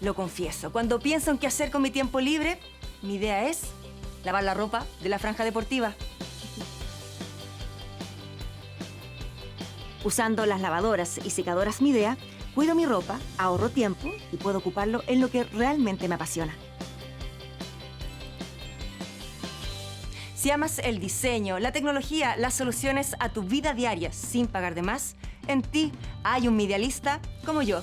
Lo confieso, cuando pienso en qué hacer con mi tiempo libre, mi idea es lavar la ropa de la franja deportiva. Usando las lavadoras y secadoras Midea, cuido mi ropa, ahorro tiempo y puedo ocuparlo en lo que realmente me apasiona. Si amas el diseño, la tecnología, las soluciones a tu vida diaria sin pagar de más, en ti hay un Midealista como yo.